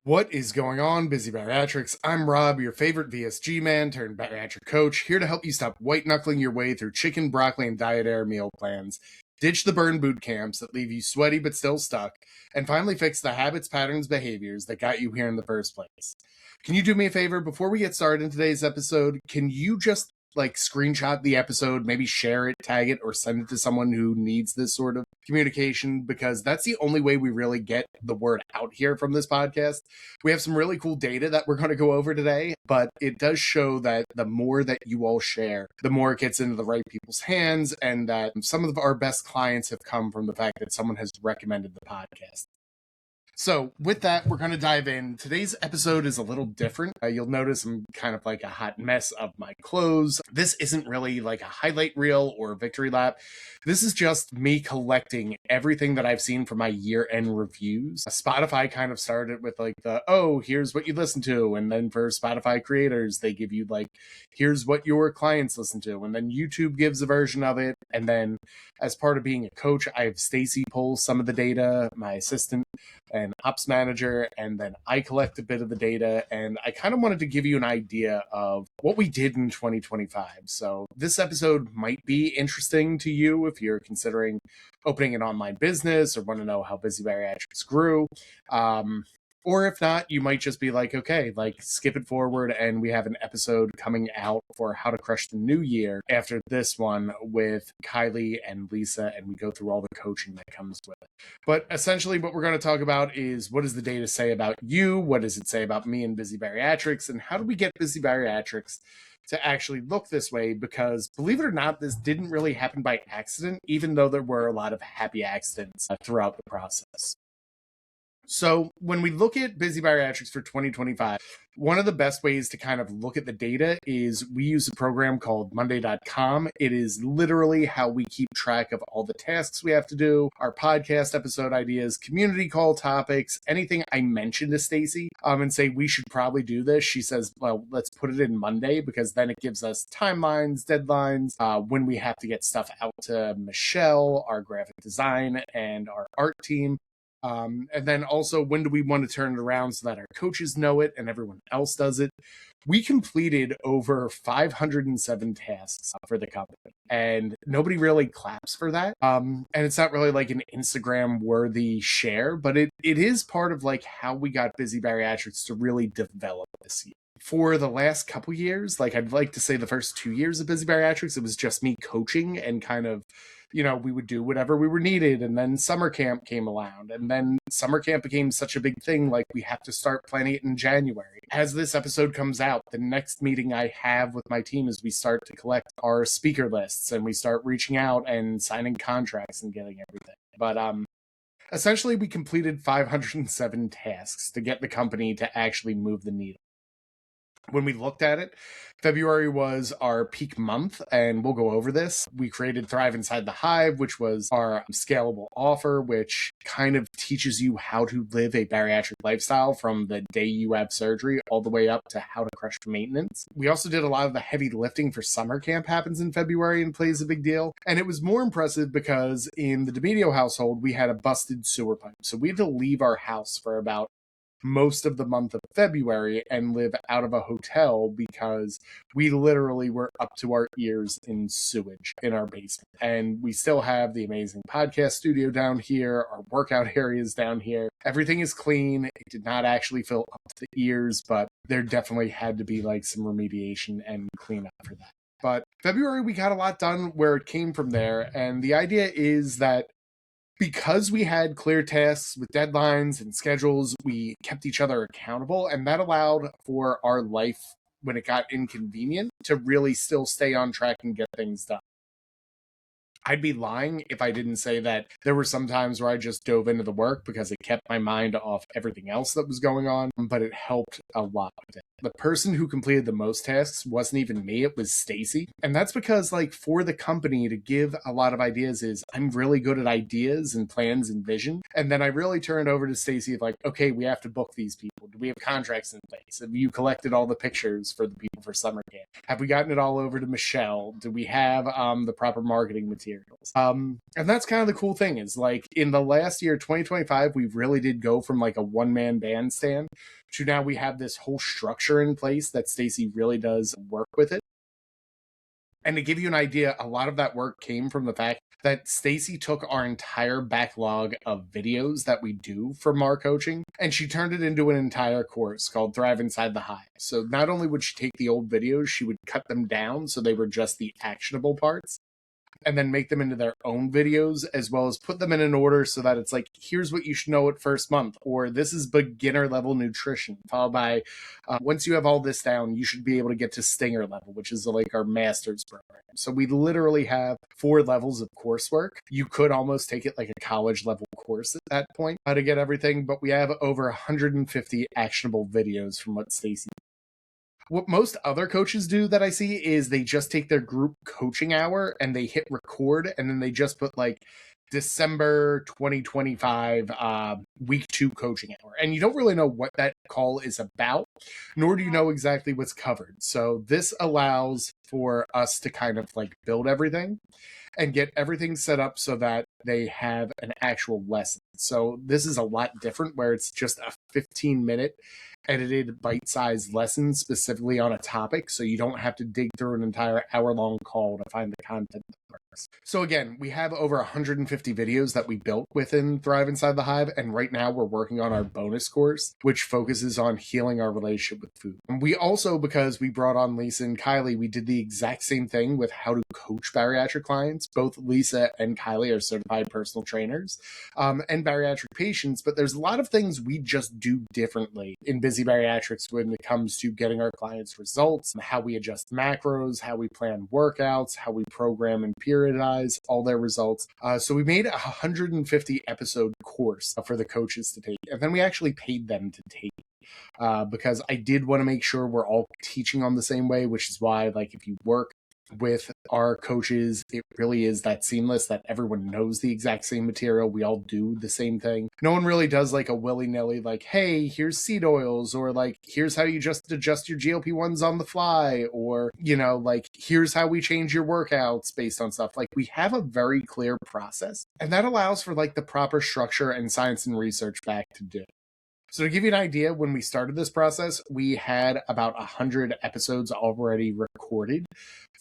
What is going on, Busy Bariatrics? I'm Rob, your favorite VSG man turned bariatric coach, here to help you stop white knuckling your way through chicken, broccoli, and dietary meal plans, ditch the burn boot camps that leave you sweaty but still stuck, and finally fix the habits, patterns, behaviors that got you here in the first place. Can you do me a favor? Before we get started in today's episode, can you just screenshot the episode, maybe share it, tag it, or send it to someone who needs this sort of communication, because that's the only way we really get the word out here from this podcast. We have some really cool data that we're going to go over today, but it does show that the more that you all share, the more it gets into the right people's hands, and that some of our best clients have come from the fact that someone has recommended the podcast. So with that, we're going to dive in. Today's episode is a little different. You'll notice I'm kind of like a hot mess of my clothes. This isn't really like a highlight reel or a victory lap. This is just me collecting everything that I've seen from my year-end reviews. Spotify kind of started with here's what you listen to. And then for Spotify creators, they give you here's what your clients listen to. And then YouTube gives a version of it. And then as part of being a coach, I have Stacy pull some of the data, my assistant and ops manager, and then I collect a bit of the data, and I kind of wanted to give you an idea of what we did in 2025. So this episode might be interesting to you if you're considering opening an online business or want to know how Busy Bariatrics grew. Or if not, you might just be skip it forward, and we have an episode coming out for how to crush the new year after this one with Kylie and Lisa, and we go through all the coaching that comes with it. But essentially what we're going to talk about is, what does the data say about you? What does it say about me and Busy Bariatrics? And how do we get Busy Bariatrics to actually look this way? Because believe it or not, this didn't really happen by accident, even though there were a lot of happy accidents throughout the process. So when we look at Busy Bariatrics for 2025, one of the best ways to kind of look at the data is we use a program called Monday.com. It is literally how we keep track of all the tasks we have to do, our podcast episode ideas, community call topics, anything I mention to Stacy and say we should probably do this. She says, well, let's put it in Monday, because then it gives us timelines, deadlines, when we have to get stuff out to Michelle, our graphic design, and our art team. And then also, when do we want to turn it around so that our coaches know it and everyone else does it? We completed over 507 tasks for the company, and nobody really claps for that. And it's not really like an Instagram worthy share, but it is part of how we got Busy Bariatrics to really develop this year. For the last couple years, I'd like to say the first 2 years of Busy Bariatrics, it was just me coaching and kind of, we would do whatever we were needed. And then summer camp came around, and then summer camp became such a big thing. We have to start planning it in January. As this episode comes out, the next meeting I have with my team is we start to collect our speaker lists, and we start reaching out and signing contracts and getting everything. But, essentially we completed 507 tasks to get the company to actually move the needle. When we looked at it, February was our peak month, and we'll go over this. We created Thrive Inside the Hive, which was our scalable offer, which kind of teaches you how to live a bariatric lifestyle from the day you have surgery all the way up to how to crush maintenance. We also did a lot of the heavy lifting for summer camp happens in February and plays a big deal. And it was more impressive because in the D'Amedio household, we had a busted sewer pipe. So we had to leave our house for about most of the month of February and live out of a hotel because we literally were up to our ears in sewage in our basement. And we still have the amazing podcast studio down here, our workout areas down here. Everything is clean. It did not actually fill up to the ears, but there definitely had to be some remediation and cleanup for that. But February, we got a lot done where it came from there. And the idea is that because we had clear tasks with deadlines and schedules, we kept each other accountable, and that allowed for our life, when it got inconvenient, to really still stay on track and get things done. I'd be lying if I didn't say that there were some times where I just dove into the work because it kept my mind off everything else that was going on, but it helped a lot with it. The person who completed the most tasks wasn't even me, it was Stacy. And that's because for the company to give a lot of ideas is I'm really good at ideas and plans and vision. And then I really turned over to Stacy okay, we have to book these people. Do we have contracts in place? Have you collected all the pictures for the people for summer camp? Have we gotten it all over to Michelle? Do we have the proper marketing materials? And that's kind of the cool thing is like in the last year, 2025, we really did go from like a one-man bandstand to now we have this whole structure in place that Stacy really does work with it. And to give you an idea, a lot of that work came from the fact that Stacy took our entire backlog of videos that we do from our coaching and she turned it into an entire course called Thrive Inside the Hive. So not only would she take the old videos, she would cut them down so they were just the actionable parts and then make them into their own videos, as well as put them in an order so that it's like, here's what you should know at first month, or this is beginner level nutrition, followed by, once you have all this down, you should be able to get to stinger level, which is like our master's program. So we literally have 4 levels of coursework. You could almost take it like a college level course at that point to get everything, but we have over 150 actionable videos from what Stacy. What most other coaches do that I see is they just take their group coaching hour and they hit record and then they just put like December 2025 week 2 coaching hour. And you don't really know what that call is about, nor do you know exactly what's covered. So this allows for us to kind of like build everything and get everything set up so that they have an actual lesson. So this is a lot different where it's just a 15-minute edited bite-sized lesson specifically on a topic, so you don't have to dig through an entire hour-long call to find the content that works. So again, we have over 150 videos that we built within Thrive Inside the Hive, and right now we're working on our bonus course, which focuses on healing our relationship with food. And we also, because we brought on Lisa and Kylie, we did the exact same thing with how to coach bariatric clients. Both Lisa and Kylie are certified personal trainers and bariatric patients, but there's a lot of things we just do differently in Busy Bariatrics when it comes to getting our clients results, how we adjust macros, how we plan workouts, how we program and periodize all their results. So we made a 150 episode course for the coaches to take, and then we actually paid them to take because I did want to make sure we're all teaching on the same way, which is why, like, if you work with our coaches, it really is that seamless that everyone knows the exact same material. We all do the same thing. No one really does like a willy-nilly like, hey, here's seed oils, or like, here's how you just adjust your GLP-1s on the fly, or, you know, like, here's how we change your workouts based on stuff. Like, we have a very clear process, and that allows for like the proper structure and science and research back to do. So to give you an idea, when we started this process, we had about 100 episodes already recorded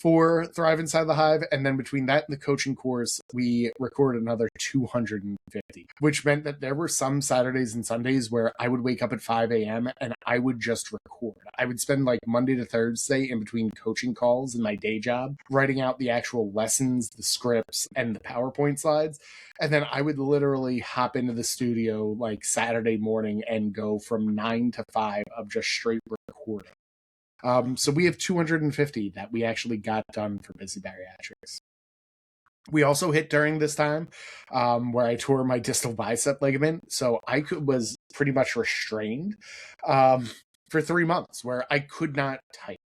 for Thrive Inside the Hive. And then between that and the coaching course, we recorded another 250, which meant that there were some Saturdays and Sundays where I would wake up at 5 a.m. and I would just record. I would spend like Monday to Thursday in between coaching calls and my day job, writing out the actual lessons, the scripts, and the PowerPoint slides. And then I would literally hop into the studio like Saturday morning and go from 9 to 5 of just straight recording. So we have 250 that we actually got done for Busy Bariatrics. We also hit during this time where I tore my distal bicep ligament. So I was pretty much restrained for 3 months where I could not type.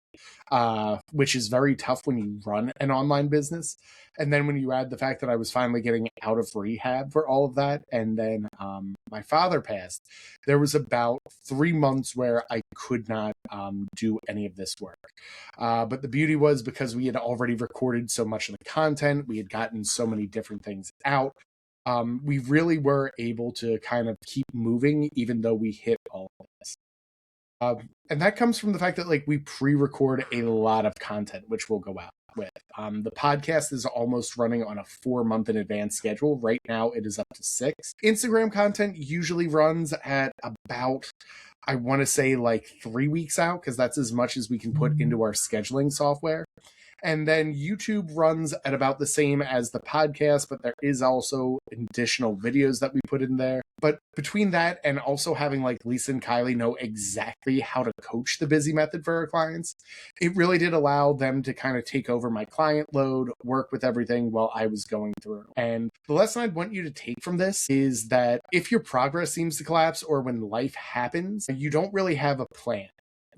Which is very tough when you run an online business. And then when you add the fact that I was finally getting out of rehab for all of that, and then my father passed, there was about 3 months where I could not do any of this work. But the beauty was, because we had already recorded so much of the content, we had gotten so many different things out, we really were able to kind of keep moving even though we hit all of this. And that comes from the fact that like we pre-record a lot of content, which we'll go out with. The podcast is almost running on a 4-month in advance schedule. Right now it is up to 6. Instagram content usually runs at about, I want to say like 3 weeks out, because that's as much as we can put into our scheduling software. And then YouTube runs at about the same as the podcast, but there is also additional videos that we put in there. But between that and also having like Lisa and Kylie know exactly how to coach the Busy method for our clients, it really did allow them to kind of take over my client load, work with everything while I was going through. And the lesson I'd want you to take from this is that if your progress seems to collapse or when life happens, you don't really have a plan.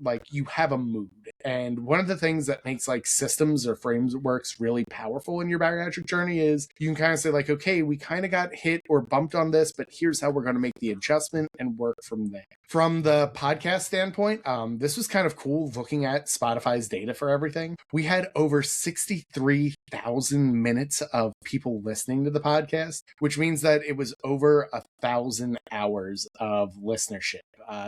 like you have a mood. And one of the things that makes like systems or frameworks really powerful in your bariatric journey is you can kind of say like, okay, we kind of got hit or bumped on this, but here's how we're going to make the adjustment and work from there. From the podcast standpoint, this was kind of cool looking at Spotify's data for everything. We had over 63,000 minutes of people listening to the podcast, which means that it was over 1,000 hours of listenership.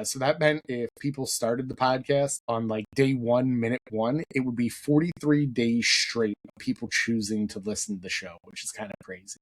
So that meant if people started the podcast on like day 1, minute 1, it would be 43 days straight of people choosing to listen to the show, which is kind of crazy.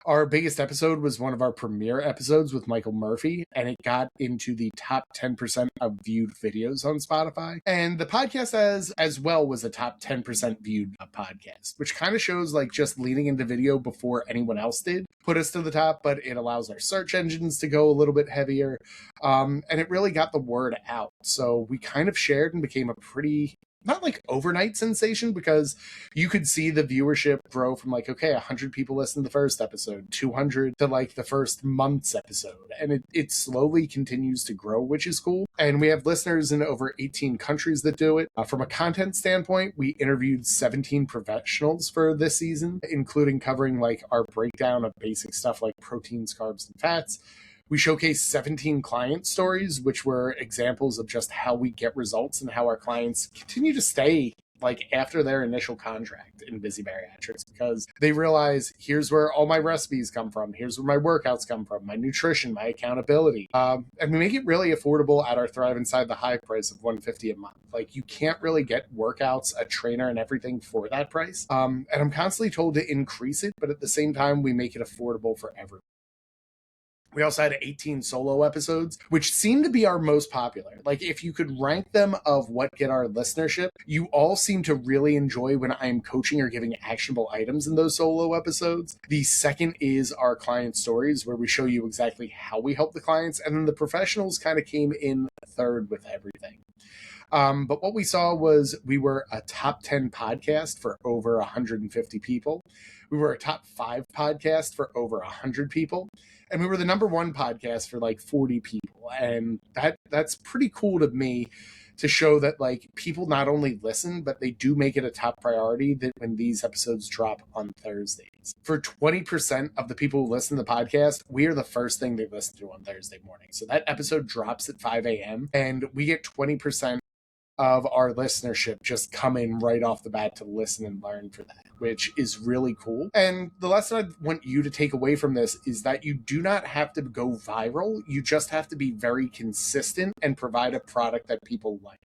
Our biggest episode was one of our premiere episodes with Michael Murphy, and it got into the top 10% of viewed videos on Spotify. And the podcast as well was a top 10% viewed podcast, which kind of shows like just leaning into video before anyone else did put us to the top, but it allows our search engines to go a little bit heavier. And it really got the word out. So we kind of shared and became a pretty, not like overnight sensation, because you could see the viewership grow from like, okay, 100 people listened to the first episode, 200 to like the first month's episode. And it slowly continues to grow, which is cool. And we have listeners in over 18 countries that do it. From a content standpoint, we interviewed 17 professionals for this season, including covering like our breakdown of basic stuff like proteins, carbs, and fats. We showcased 17 client stories, which were examples of just how we get results and how our clients continue to stay like after their initial contract in Busy Bariatrics, because they realize here's where all my recipes come from, here's where my workouts come from, my nutrition, my accountability. And we make it really affordable at our Thrive Inside the Hive price of $150 a month. Like you can't really get workouts, a trainer, and everything for that price. And I'm constantly told to increase it, but at the same time, we make it affordable for everyone. We also had 18 solo episodes, which seem to be our most popular. Like if you could rank them of what get our listenership, you all seem to really enjoy when I'm coaching or giving actionable items in those solo episodes. The second is our client stories, where we show you exactly how we help the clients. And then the professionals kind of came in third with everything. But what we saw was we were a top 10 podcast for over 150 people. We were a top 5 podcast for over 100 people. And we were the number 1 podcast for like 40 people. And that's pretty cool to me, to show that like people not only listen, but they do make it a top priority that when these episodes drop on Thursdays. For 20% of the people who listen to the podcast, we are the first thing they listen to on Thursday morning. So that episode drops at 5 a.m. and we get 20% of our listenership just come in right off the bat to listen and learn for that, which is really cool. And the lesson I want you to take away from this is that you do not have to go viral. You just have to be very consistent and provide a product that people like.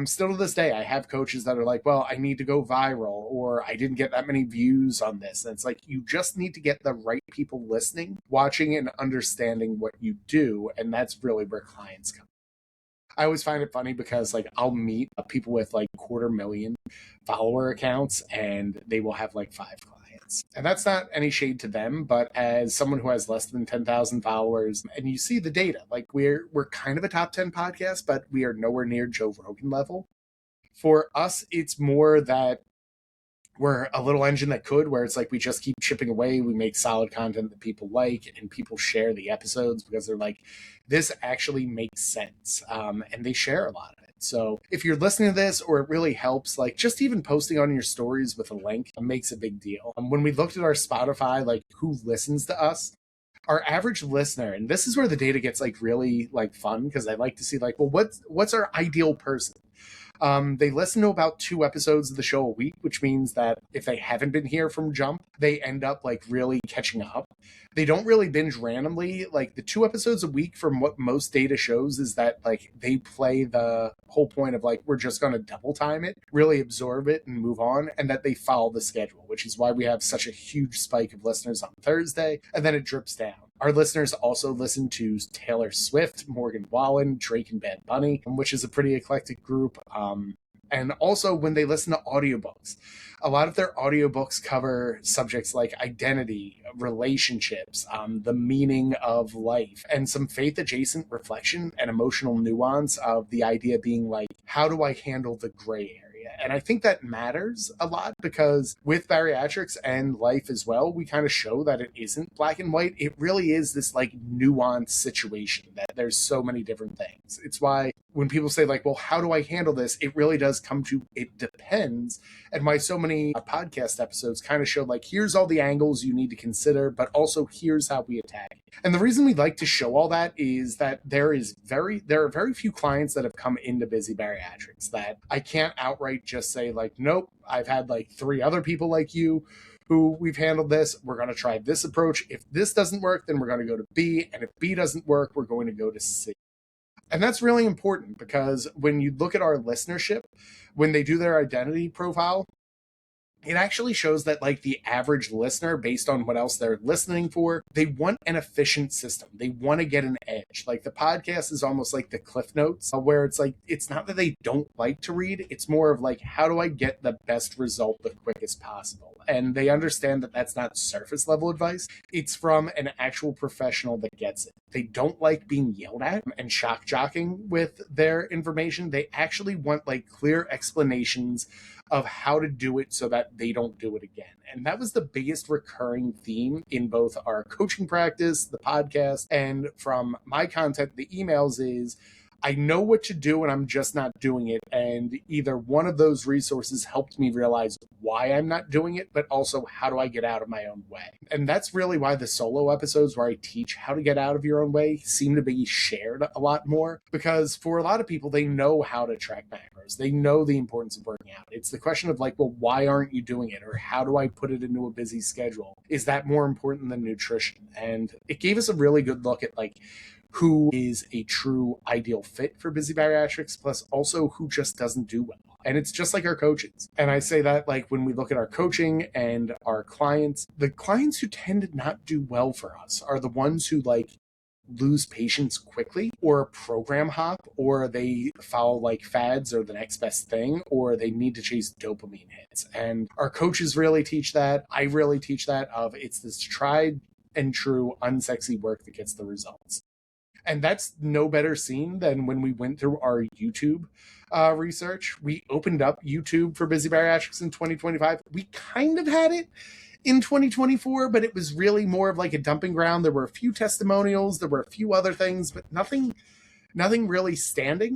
Still to this day, I have coaches that are like, well, I need to go viral, or I didn't get that many views on this. And it's like, you just need to get the right people listening, watching, and understanding what you do. And that's really where clients come. I always find it funny because like I'll meet people with like 250,000 follower accounts and they will have like 5 clients. And that's not any shade to them, but as someone who has less than 10,000 followers, and you see the data, like we're kind of a top 10 podcast, but we are nowhere near Joe Rogan level. For us, it's more that we're a little engine that could, where it's like we just keep chipping away. We make solid content that people like, and people share the episodes because they're like, this actually makes sense. And they share a lot of it. So if you're listening to this, or it really helps, like just even posting on your stories with a link makes a big deal. When we looked at our Spotify, like who listens to us, our average listener, and this is where the data gets like really like fun, because I like to see like, well, what's our ideal person? They listen to about 2 episodes of the show a week, which means that if they haven't been here from jump, they end up like really catching up. They don't really binge randomly. Like the 2 episodes a week, from what most data shows, is that like they play the whole point of like, we're just going to double time it, really absorb it and move on, and that they follow the schedule, which is why we have such a huge spike of listeners on Thursday, and then it drips down. Our listeners also listen to Taylor Swift, Morgan Wallen, Drake, and Bad Bunny, which is a pretty eclectic group. And also when they listen to audiobooks, a lot of their audiobooks cover subjects like identity, relationships, the meaning of life, and some faith-adjacent reflection and emotional nuance of the idea being like, how do I handle the gray area? And I think that matters a lot because with bariatrics and life as well, we kind of show that it isn't black and white. It really is this like nuanced situation that there's so many different things. It's why when people say like, well, how do I handle this? It really does come to, it depends. And why so many podcast episodes kind of show like, here's all the angles you need to consider, but also here's how we attack it. And the reason we like to show all that is that there are very few clients that have come into Busy Bariatrics that I can't outright just say like, nope, I've had like 3 other people like you who we've handled this. We're going to try this approach. If this doesn't work, then we're going to go to B. And if B doesn't work, we're going to go to C. And that's really important because when you look at our listenership, when they do their identity profile, it actually shows that like the average listener, based on what else they're listening for, they want an efficient system. They want to get an edge. Like the podcast is almost like the Cliff Notes, where it's like, it's not that they don't like to read. It's more of like, how do I get the best result the quickest possible? And they understand that that's not surface level advice. It's from an actual professional that gets it. They don't like being yelled at and shock jocking with their information. They actually want like clear explanations of how to do it so that they don't do it again. And that was the biggest recurring theme in both our coaching practice, the podcast, and from my content, the emails is, I know what to do and I'm just not doing it. And either one of those resources helped me realize why I'm not doing it, but also how do I get out of my own way? And that's really why the solo episodes where I teach how to get out of your own way seem to be shared a lot more, because for a lot of people, they know how to track macros. They know the importance of working out. It's the question of like, well, why aren't you doing it? Or how do I put it into a busy schedule? Is that more important than nutrition? And it gave us a really good look at like, who is a true ideal fit for Busy Bariatrics, plus also who just doesn't do well. And it's just like our coaches. And I say that like when we look at our coaching and our clients, the clients who tend to not do well for us are the ones who like lose patience quickly, or program hop, or they follow like fads or the next best thing, or they need to chase dopamine hits. And our coaches really teach that. I really teach that of it's this tried and true unsexy work that gets the results. And that's no better seen than when we went through our YouTube research. We opened up YouTube for Busy Bariatrics in 2025. We kind of had it in 2024, but it was really more of like a dumping ground. There were a few testimonials, there were a few other things, but nothing really standing.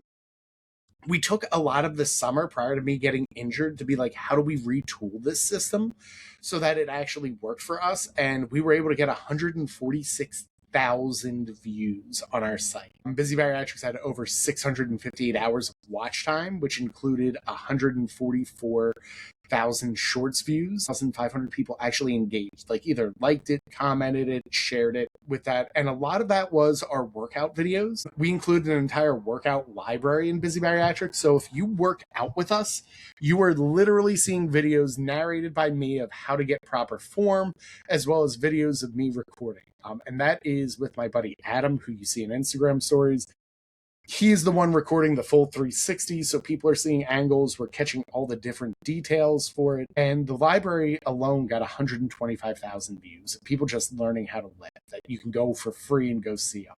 We took a lot of the summer prior to me getting injured to be like, how do we retool this system so that it actually worked for us? And we were able to get 146,000 views on our site. Busy Bariatrics had over 658 hours of watch time, which included 144,000 shorts views. 1,500 people actually engaged, like either liked it, commented it, shared it with that. And a lot of that was our workout videos. We included an entire workout library in Busy Bariatrics. So if you work out with us, you are literally seeing videos narrated by me of how to get proper form, as well as videos of me recording. And that is with my buddy Adam, who you see in Instagram stories. He's the one recording the full 360, so people are seeing angles. We're catching all the different details for it. And the library alone got 125,000 views. People just learning how to lift, that you can go for free and go see them.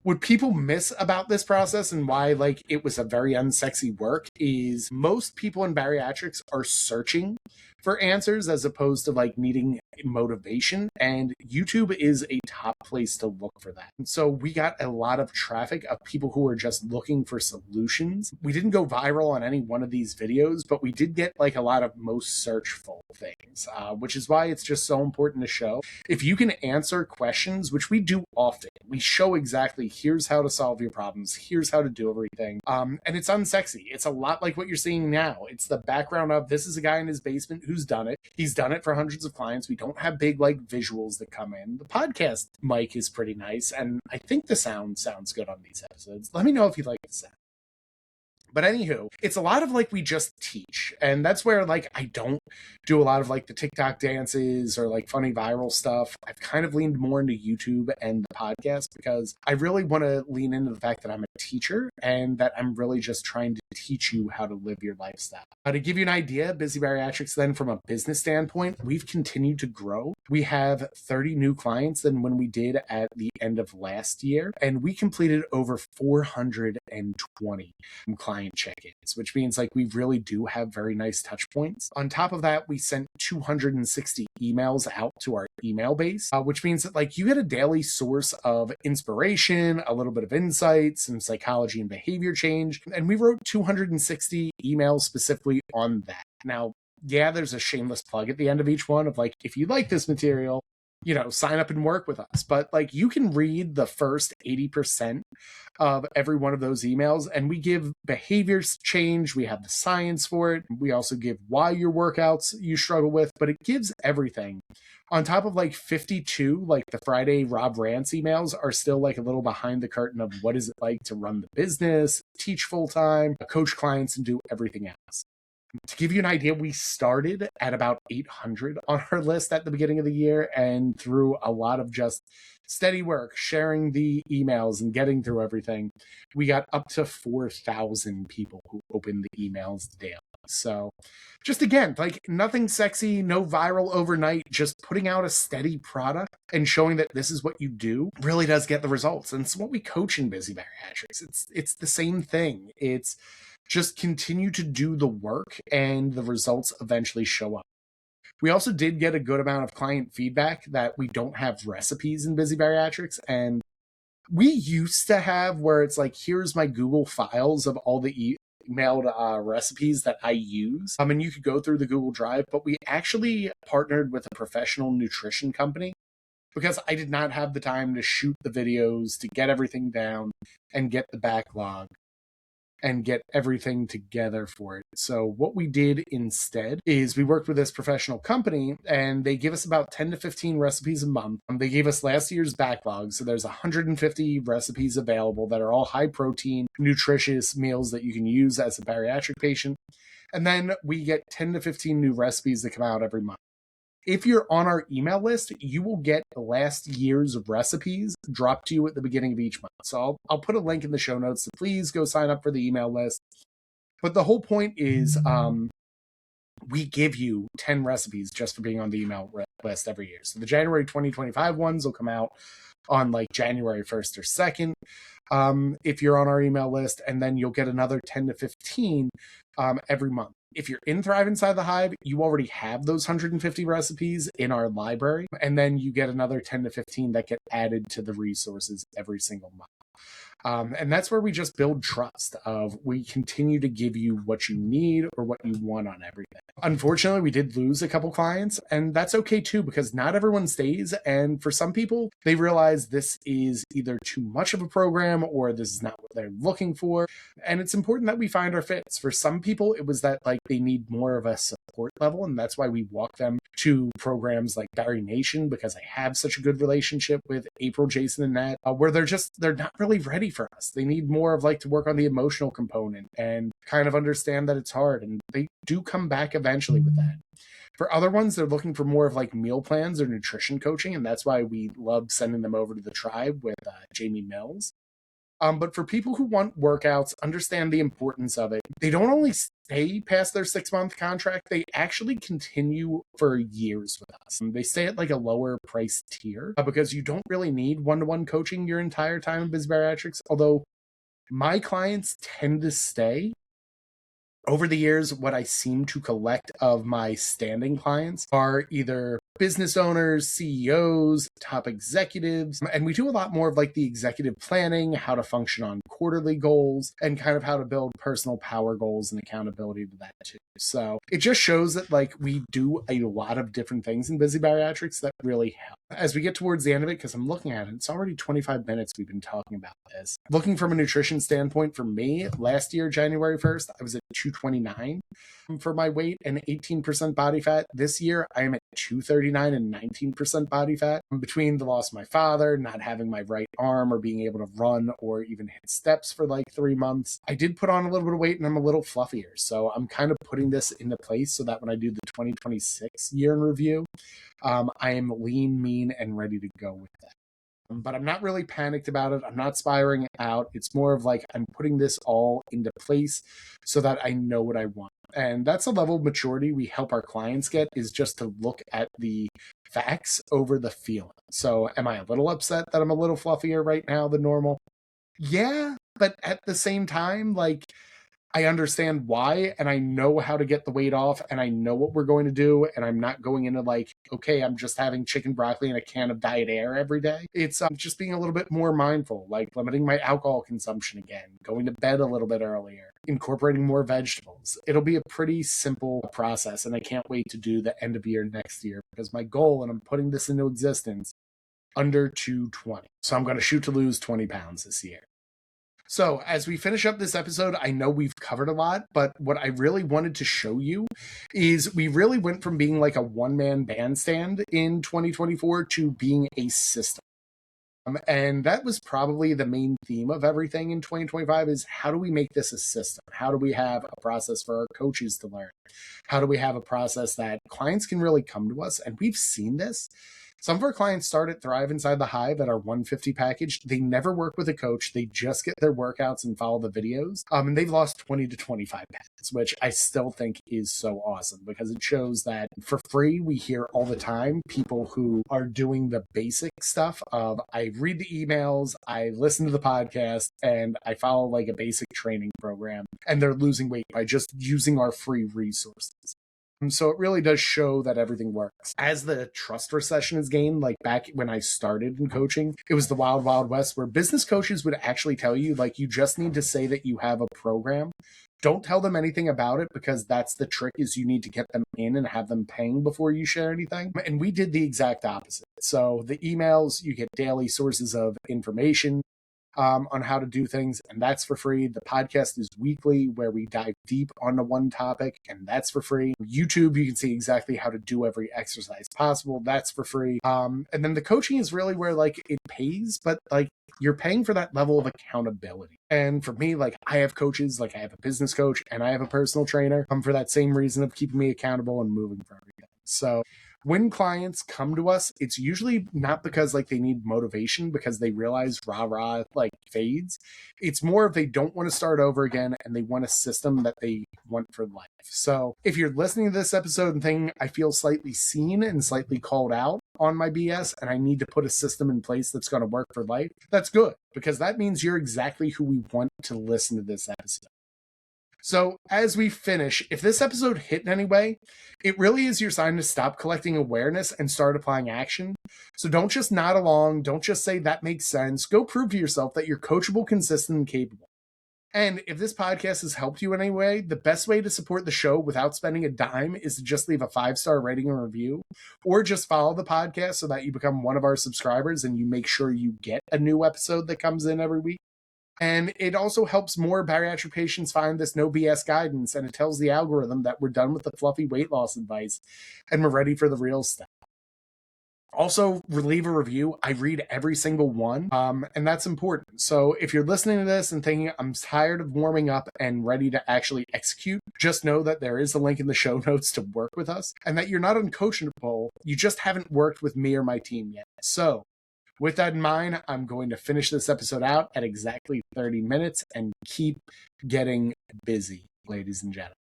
What people miss about this process and why like it was a very unsexy work is most people in bariatrics are searching for answers as opposed to like needing motivation, and YouTube is a top place to look for that. And so we got a lot of traffic of people who are just looking for solutions. We didn't go viral on any one of these videos, but we did get like a lot of most searchful things, which is why it's just so important to show. If you can answer questions, which we do often, we show exactly here's how to solve your problems, here's how to do everything. And it's unsexy. It's a lot like what you're seeing now. It's the background of this is a guy in his basement who's done it. He's done it for hundreds of clients. We don't have big like visuals that come in. The podcast mic is pretty nice, and I think the sound sounds good on these episodes. Let me know if you like the sound. But anywho, it's a lot of like we just teach. And that's where like I don't do a lot of like the TikTok dances or like funny viral stuff. I've kind of leaned more into YouTube and the podcast because I really want to lean into the fact that I'm a teacher and that I'm really just trying to teach you how to live your lifestyle. To give you an idea, Busy Bariatrics then from a business standpoint, we've continued to grow. We have 30 new clients than when we did at the end of last year, and we completed over 420 client check-ins, which means like we really do have very nice touch points. On top of that, we sent 260 emails out to our email base, which means that like you get a daily source of inspiration, a little bit of insight, some psychology and behavior change. And we wrote 260 emails specifically on that. Now, yeah, there's a shameless plug at the end of each one of like, if you like this material, sign up and work with us. But like you can read the first 80% of every one of those emails, and we give behaviors change. We have the science for it. We also give why your workouts you struggle with, but it gives everything. On top of like 52, like the Friday Rob Rants emails are still like a little behind the curtain of what is it like to run the business, teach full time, coach clients, and do everything else. To give you an idea, we started at about 800 on our list at the beginning of the year, and through a lot of just steady work, sharing the emails and getting through everything, we got up to 4,000 people who opened the emails daily. So just again, like nothing sexy, no viral overnight, just putting out a steady product and showing that this is what you do really does get the results. And it's what we coach in Busy Bariatrics. It's the same thing. It's just continue to do the work and the results eventually show up. We also did get a good amount of client feedback that we don't have recipes in Busy Bariatrics. And we used to have where it's like, here's my Google files of all the emailed recipes that I use. And you could go through the Google Drive, but we actually partnered with a professional nutrition company because I did not have the time to shoot the videos, to get everything down and get the backlog and get everything together for it. So what we did instead is we worked with this professional company, and they give us about 10 to 15 recipes a month. They gave us last year's backlog. So there's 150 recipes available that are all high protein, nutritious meals that you can use as a bariatric patient. And then we get 10 to 15 new recipes that come out every month. If you're on our email list, you will get the last year's recipes dropped to you at the beginning of each month. So I'll put a link in the show notes. So please go sign up for the email list. But the whole point is we give you 10 recipes just for being on the email list every year. So the January 2025 ones will come out on like January 1st or 2nd if you're on our email list. And then you'll get another 10 to 15 every month. If you're in Thrive Inside the Hive, you already have those 150 recipes in our library, and then you get another 10 to 15 that get added to the resources every single month. And that's where we just build trust of we continue to give you what you need or what you want on everything. Unfortunately, we did lose a couple clients, and that's okay too, because not everyone stays. And for some people, they realize this is either too much of a program or this is not what they're looking for. And it's important that we find our fits. For some people, it was that like they need more of a support level. And that's why we walk them to programs like Bari Nation, because I have such a good relationship with April, Jason, and Nat, where they're not really ready for us. They need more of like to work on the emotional component and kind of understand that it's hard. And they do come back eventually with that. For other ones, they're looking for more of like meal plans or nutrition coaching. And that's why we love sending them over to the tribe with Jamie Mills. But for people who want workouts, understand the importance of it. They don't only stay past their 6-month contract, they actually continue for years with us. And they stay at like a lower price tier because you don't really need one-to-one coaching your entire time in Busy Bariatrics. Although my clients tend to stay. Over the years, what I seem to collect of my standing clients are either business owners, CEOs, top executives, and we do a lot more of like the executive planning, how to function on quarterly goals, and kind of how to build personal power goals and accountability to that too. So it just shows that like we do a lot of different things in Busy Bariatrics that really help. As we get towards the end of it, because I'm looking at it, it's already 25 minutes we've been talking about this. Looking from a nutrition standpoint for me, last year, January 1st, I was at 229 for my weight and 18% body fat. This year, I am at 239 and 19% body fat. Between the loss of my father, not having my right arm or being able to run or even hit steps for like 3 months, I did put on a little bit of weight and I'm a little fluffier. So I'm kind of putting this into place so that when I do the 2026 year in review, I am lean, mean, and ready to go with that. but I'm not really panicked about it. I'm not spiraling out. It's more of like I'm putting this all into place so that I know what I want. And that's a level of maturity we help our clients get, is just to look at the facts over the feeling. So am I a little upset that I'm a little fluffier right now than normal? Yeah, but at the same time, like, I understand why, and I know how to get the weight off, and I know what we're going to do, and I'm not going into like, okay, I'm just having chicken broccoli and a can of diet air every day. It's just being a little bit more mindful, like limiting my alcohol consumption again, going to bed a little bit earlier, incorporating more vegetables. It'll be a pretty simple process, and I can't wait to do the end of year next year, because my goal, and I'm putting this into existence, under 220. So I'm going to shoot to lose 20 pounds this year. So as we finish up this episode, I know we've covered a lot, but what I really wanted to show you is we really went from being like a one-man bandstand in 2024 to being a system. And that was probably the main theme of everything in 2025, is how do we make this a system? How do we have a process for our coaches to learn? How do we have a process that clients can really come to us? And we've seen this. Some of our clients start at Thrive Inside the Hive at our 150 package. They never work with a coach. They just get their workouts and follow the videos. And they've lost 20 to 25 pounds, which I still think is so awesome, because it shows that for free, we hear all the time people who are doing the basic stuff of, I read the emails, I listen to the podcast, and I follow like a basic training program, and they're losing weight by just using our free resources. So it really does show that everything works. As the trust recession is gained, like back when I started in coaching, it was the wild, wild west, where business coaches would actually tell you, like, you just need to say that you have a program. Don't tell them anything about it, because that's the trick, is you need to get them in and have them paying before you share anything. And we did the exact opposite. So the emails, you get daily sources of information on how to do things, and that's for free. The podcast is weekly, where we dive deep onto one topic, and that's for free. YouTube, you can see exactly how to do every exercise possible. That's for free. And then the coaching is really where like it pays, but like you're paying for that level of accountability. And for me, like I have coaches, like I have a business coach and I have a personal trainer for that same reason of keeping me accountable and moving for everything. So when clients come to us, it's usually not because like they need motivation, because they realize rah like fades. It's more if they don't want to start over again and they want a system that they want for life. So if you're listening to this episode and thinking, I feel slightly seen and slightly called out on my BS, and I need to put a system in place that's going to work for life, that's good, because that means you're exactly who we want to listen to this episode. So as we finish, if this episode hit in any way, it really is your sign to stop collecting awareness and start applying action. So don't just nod along. Don't just say that makes sense. Go prove to yourself that you're coachable, consistent, and capable. And if this podcast has helped you in any way, the best way to support the show without spending a dime is to just leave a 5-star rating and review, or just follow the podcast so that you become one of our subscribers and you make sure you get a new episode that comes in every week. And it also helps more bariatric patients find this no BS guidance, and it tells the algorithm that we're done with the fluffy weight loss advice and we're ready for the real stuff. Also, leave a review. I read every single one, and that's important. So if you're listening to this and thinking, I'm tired of warming up and ready to actually execute, just know that there is a link in the show notes to work with us, and that you're not uncoachable. You just haven't worked with me or my team yet. So with that in mind, I'm going to finish this episode out at exactly 30 minutes and keep getting busy, ladies and gentlemen.